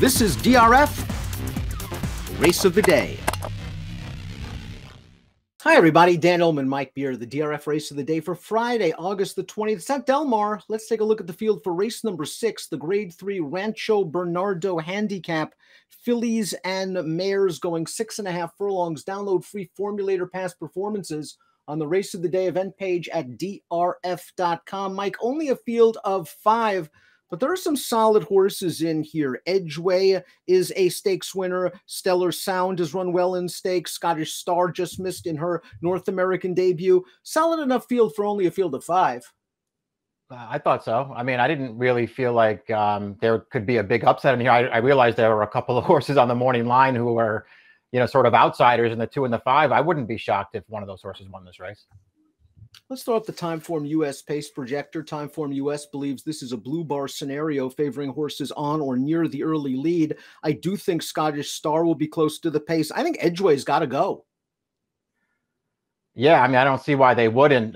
This is DRF, Race of the Day. Hi, everybody. Dan Illman, Mike Beer, the DRF Race of the Day for Friday, August the 20th. It's at Del Mar. Let's take a look at the field for race number 6, the Grade 3 Rancho Bernardo Handicap. Fillies and mares going 6.5 furlongs. Download free formulator past performances on the Race of the Day event page at DRF.com. Mike, only a field of 5. But there are some solid horses in here. Edgeway is a stakes winner. Stellar Sound has run well in stakes. Scottish Star just missed in her North American debut. Solid enough field for only a field of 5. I thought so. I mean, I didn't really feel like there could be a big upset in here. I realized there were a couple of horses on the morning line who were, sort of outsiders in the 2 and the 5. I wouldn't be shocked if one of those horses won this race. Let's throw up the Timeform US pace projector. Timeform US believes this is a blue bar scenario favoring horses on or near the early lead. I do think Scottish Star will be close to the pace. I think Edgeway's got to go. Yeah, I mean, I don't see why they wouldn't.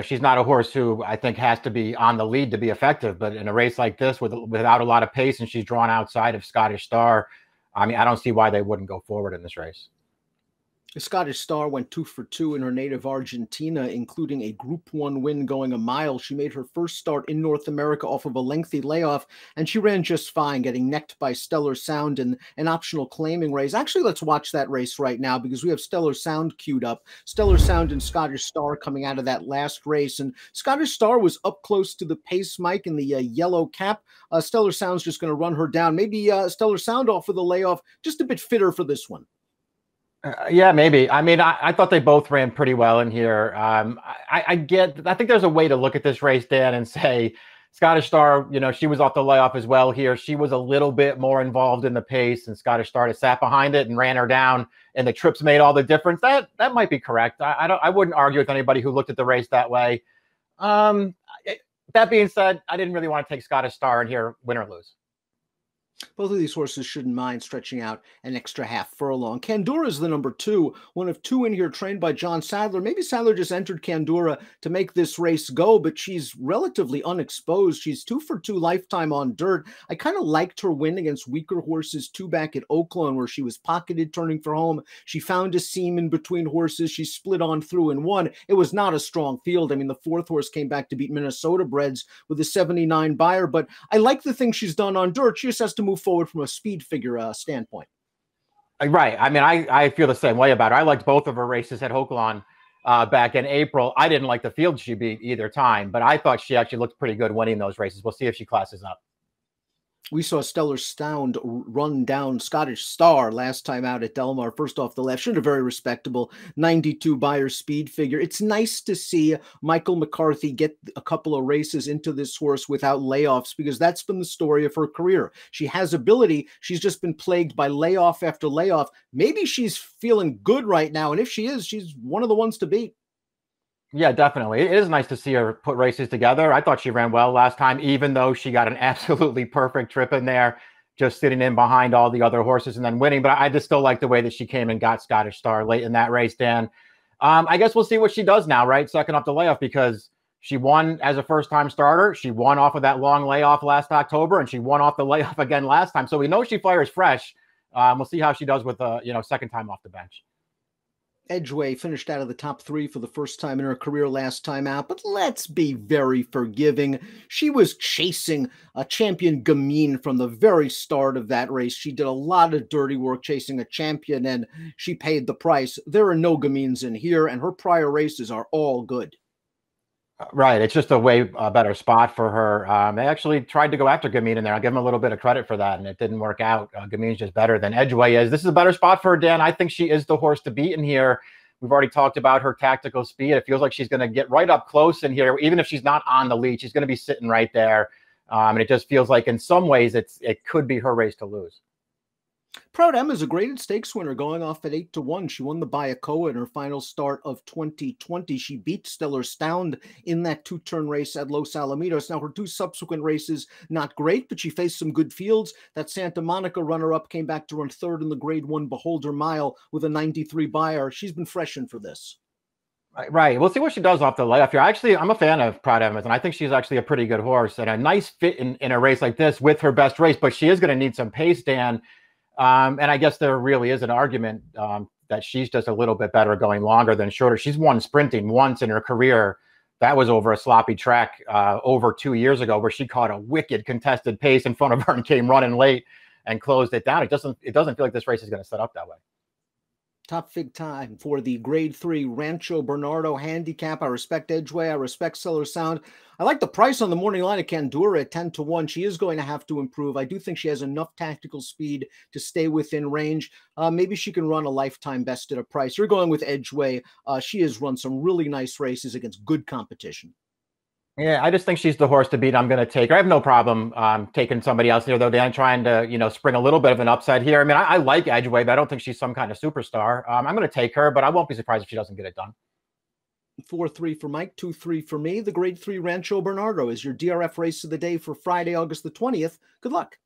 She's not a horse who I think has to be on the lead to be effective. But in a race like this, without a lot of pace, and she's drawn outside of Scottish Star, I mean, I don't see why they wouldn't go forward in this race. The Scottish Star went 2 for 2 in her native Argentina, including a Group 1 win going a mile. She made her first start in North America off of a lengthy layoff, and she ran just fine, getting necked by Stellar Sound in an optional claiming race. Actually, let's watch that race right now because we have Stellar Sound queued up. Stellar Sound and Scottish Star coming out of that last race, and Scottish Star was up close to the pace, Mike, in the yellow cap. Stellar Sound's just going to run her down. Maybe Stellar Sound off of the layoff, just a bit fitter for this one. Yeah, maybe. I mean, I thought they both ran pretty well in here. I think there's a way to look at this race, Dan, and say Scottish Star, she was off the layoff as well here. She was a little bit more involved in the pace, and Scottish Star just sat behind it and ran her down, and the trips made all the difference. That might be correct. I wouldn't argue with anybody who looked at the race that way. That being said, I didn't really want to take Scottish Star in here, win or lose. Both of these horses shouldn't mind stretching out an extra half furlong. Candura is the number 2, one of 2 in here trained by John Sadler. Maybe Sadler just entered Candura to make this race go, but she's relatively unexposed. She's 2 for 2 lifetime on dirt. I kind of liked her win against weaker horses 2 back at Oakland, where she was pocketed turning for home. She found a seam in between horses. She split on through and won. It was not a strong field. I mean, the 4th horse came back to beat Minnesota Breds with a 79 buyer, but I like the things she's done on dirt. She just has to move forward from a speed figure standpoint. Right. I mean, I feel the same way about her. I liked both of her races at Oakland back in April. I didn't like the field she beat either time, but I thought she actually looked pretty good winning those races. We'll see if she classes up. We saw Stellar Sound run down Scottish Star last time out at Del Mar, first off the left. Should a very respectable 92 buyer speed figure. It's nice to see Michael McCarthy get a couple of races into this horse without layoffs, because that's been the story of her career. She has ability. She's just been plagued by layoff after layoff. Maybe she's feeling good right now, and if she is, she's one of the ones to beat. Yeah, definitely. It is nice to see her put races together. I thought she ran well last time, even though she got an absolutely perfect trip in there, just sitting in behind all the other horses and then winning. But I just still like the way that she came and got Scottish Star late in that race, Dan. I guess we'll see what she does now, right? Second off the layoff, because she won as a first-time starter. She won off of that long layoff last October, and she won off the layoff again last time. So we know she fires fresh. We'll see how she does with second time off the bench. Edgeway finished out of the top 3 for the first time in her career last time out, but let's be very forgiving. She was chasing a champion Gamine from the very start of that race. She did a lot of dirty work chasing a champion, and she paid the price. There are no Gamines in here, and her prior races are all good. Right. It's just a way better spot for her. They actually tried to go after Gamine in there. I'll give them a little bit of credit for that, and it didn't work out. Gamine's just better than Edgeway is. This is a better spot for her, Dan. I think she is the horse to beat in here. We've already talked about her tactical speed. It feels like she's going to get right up close in here. Even if she's not on the lead, she's going to be sitting right there. And it just feels like in some ways it could be her race to lose. Proud Emma is a graded stakes winner going off at 8-1. She won the Bayacoa in her final start of 2020. She beat Stellar Sound in that 2-turn race at Los Alamitos. Now, her 2 subsequent races, not great, but she faced some good fields. That Santa Monica runner-up came back to run 3rd in the Grade 1 Beholder Mile with a 93 buyer. She's been freshened for this. Right. We'll see what she does off the layoff here. Actually, I'm a fan of Proud Evans, and I think she's actually a pretty good horse and a nice fit in a race like this with her best race, but she is going to need some pace, Dan. And I guess there really is an argument that she's just a little bit better going longer than shorter. She's won sprinting once in her career. That was over a sloppy track over 2 years ago, where she caught a wicked contested pace in front of her and came running late and closed it down. It doesn't feel like this race is going to set up that way. Top fig time for the Grade 3 Rancho Bernardo Handicap. I respect Edgeway. I respect Seller Sound. I like the price on the morning line of Candura at 10-1. She is going to have to improve. I do think she has enough tactical speed to stay within range. Maybe she can run a lifetime best at a price. You're going with Edgeway. She has run some really nice races against good competition. Yeah, I just think she's the horse to beat. I'm going to take her. I have no problem taking somebody else here, though, Dan, trying to, spring a little bit of an upset here. I mean, I like Edgeway, but I don't think she's some kind of superstar. I'm going to take her, but I won't be surprised if she doesn't get it done. 4-3 for Mike, 2-3 for me. The Grade 3 Rancho Bernardo is your DRF race of the day for Friday, August the 20th. Good luck.